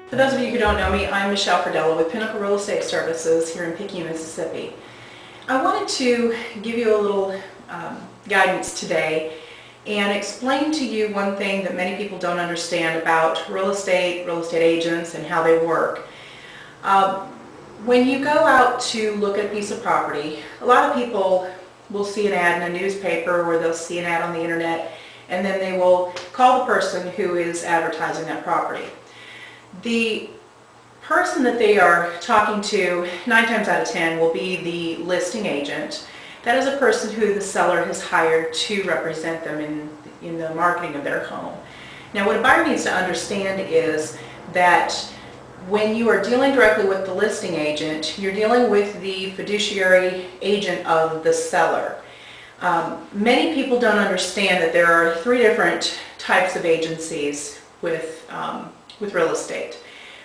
For those of you who don't know me, I'm Michelle Fradella with Pinnacle Real Estate Services here in Picayune, Mississippi. I wanted to give you a little guidance today and explain to you one thing that many people don't understand about real estate agents, and how they work. When you go out to look at a piece of property, a lot of people will see an ad in a newspaper or they'll see an ad on the internet, and then they will call the person who is advertising that property. The person that they are talking to 9 times out of 10 will be the listing agent. That is a person who the seller has hired to represent them in the marketing of their home. Now, what a buyer needs to understand is that when you are dealing directly with the listing agent, you're dealing with the fiduciary agent of the seller. Many people don't understand that there are 3 different types of agencies with real estate.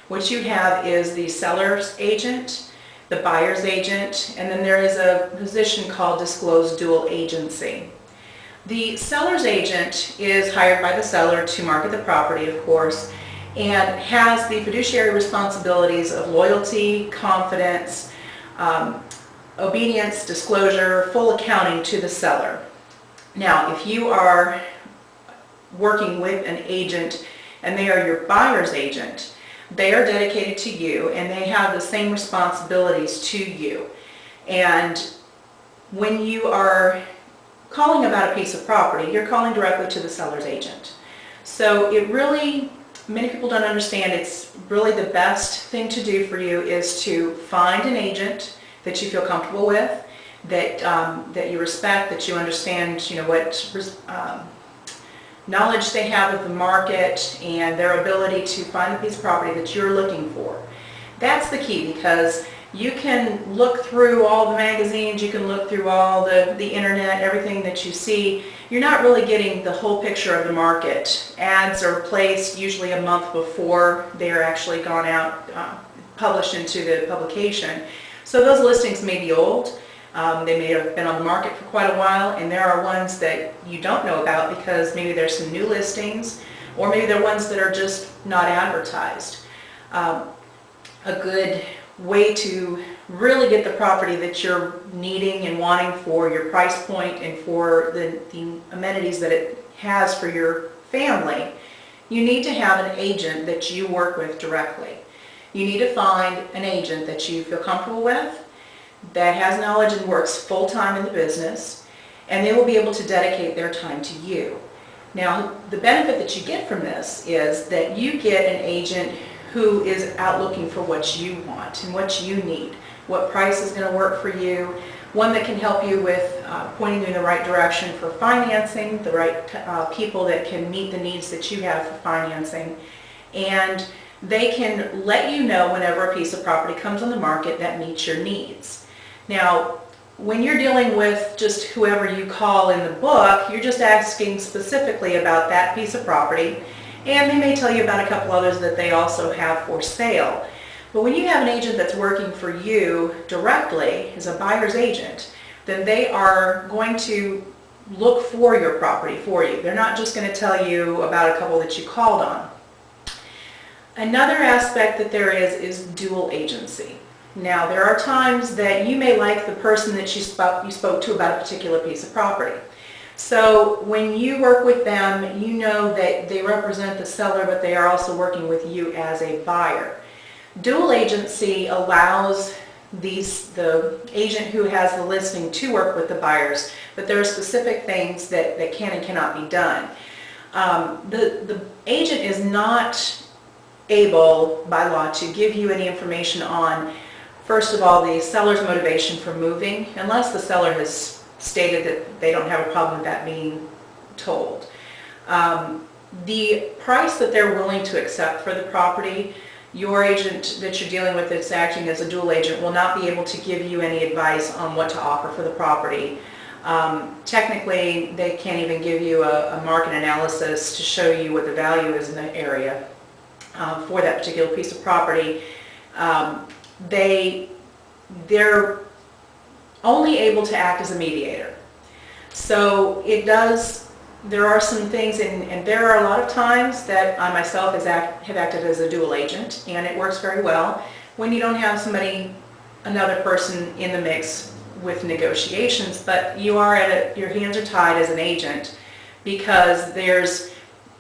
What you have is the seller's agent, the buyer's agent, and then there is a position called disclosed dual agency. The seller's agent is hired by the seller to market the property, of course, and has the fiduciary responsibilities of loyalty, confidence, obedience, disclosure, full accounting to the seller. Now, if you are working with an agent and they are your buyer's agent, they are dedicated to you and they have the same responsibilities to you. And when you are calling about a piece of property, you're calling directly to the seller's agent. So many people don't understand, it's really the best thing to do for you is to find an agent that you feel comfortable with, that you respect, that you understand, what knowledge they have of the market and their ability to find the piece of property that you're looking for. That's the key, because you can look through all the magazines, you can look through all the internet, everything that you see. You're not really getting the whole picture of the market. Ads are placed usually a month before they're actually gone out, published into the publication. So those listings may be old. They may have been on the market for quite a while, and there are ones that you don't know about because maybe there's some new listings, or maybe they're ones that are just not advertised. A good way to really get the property that you're needing and wanting for your price point and for the amenities that it has for your family, you need to have an agent that you work with directly. You need to find an agent that you feel comfortable with, that has knowledge and works full-time in the business, and they will be able to dedicate their time to you. Now, the benefit that you get from this is that you get an agent who is out looking for what you want and what you need, what price is going to work for you, one that can help you with pointing you in the right direction for financing, the right people that can meet the needs that you have for financing, and they can let you know whenever a piece of property comes on the market that meets your needs. Now, when you're dealing with just whoever you call in the book, you're just asking specifically about that piece of property, and they may tell you about a couple others that they also have for sale. But when you have an agent that's working for you directly as a buyer's agent, then they are going to look for your property for you. They're not just going to tell you about a couple that you called on. Another aspect that there is dual agency. Now, there are times that you may like the person that you spoke to about a particular piece of property. So when you work with them, you know that they represent the seller, but they are also working with you as a buyer. Dual agency allows the agent who has the listing to work with the buyers, but there are specific things that can and cannot be done. The agent is not able by law to give you any information on, first of all, the seller's motivation for moving, unless the seller has stated that they don't have a problem with that being told. The price that they're willing to accept for the property, your agent that you're dealing with that's acting as a dual agent will not be able to give you any advice on what to offer for the property. Technically, they can't even give you a market analysis to show you what the value is in the area for that particular piece of property. They're only able to act as a mediator. So it does there are some things, and there are a lot of times that I myself have acted as a dual agent, and it works very well when you don't have another person in the mix with negotiations, but you are your hands are tied as an agent because there's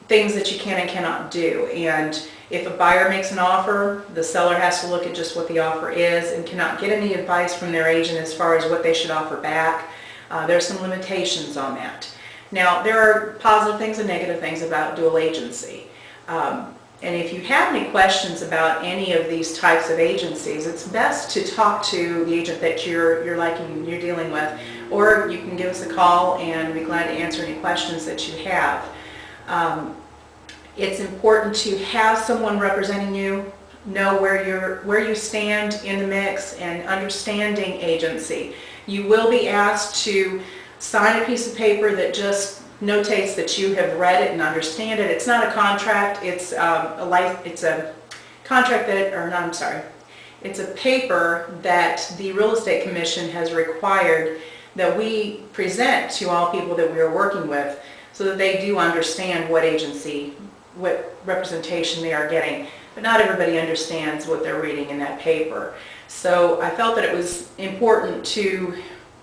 things that you can and cannot do. And if a buyer makes an offer, the seller has to look at just what the offer is and cannot get any advice from their agent as far as what they should offer back. There's some limitations on that. Now, there are positive things and negative things about dual agency. And if you have any questions about any of these types of agencies, it's best to talk to the agent that you're dealing with, or you can give us a call and we'd be glad to answer any questions that you have. It's important to have someone representing you, know where you stand in the mix, and understanding agency. You will be asked to sign a piece of paper that just notates that you have read it and understand it. It's not a contract. It's a contract it's a paper that the Real Estate Commission has required that we present to all people that we are working with, so that they do understand what representation they are getting. But not everybody understands what they're reading in that paper. So I felt that it was important to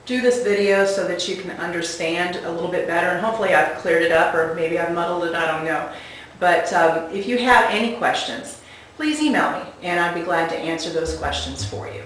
do this video so that you can understand a little bit better, and hopefully I've cleared it up, or maybe I've muddled it, I don't know. But if you have any questions, please email me and I'd be glad to answer those questions for you.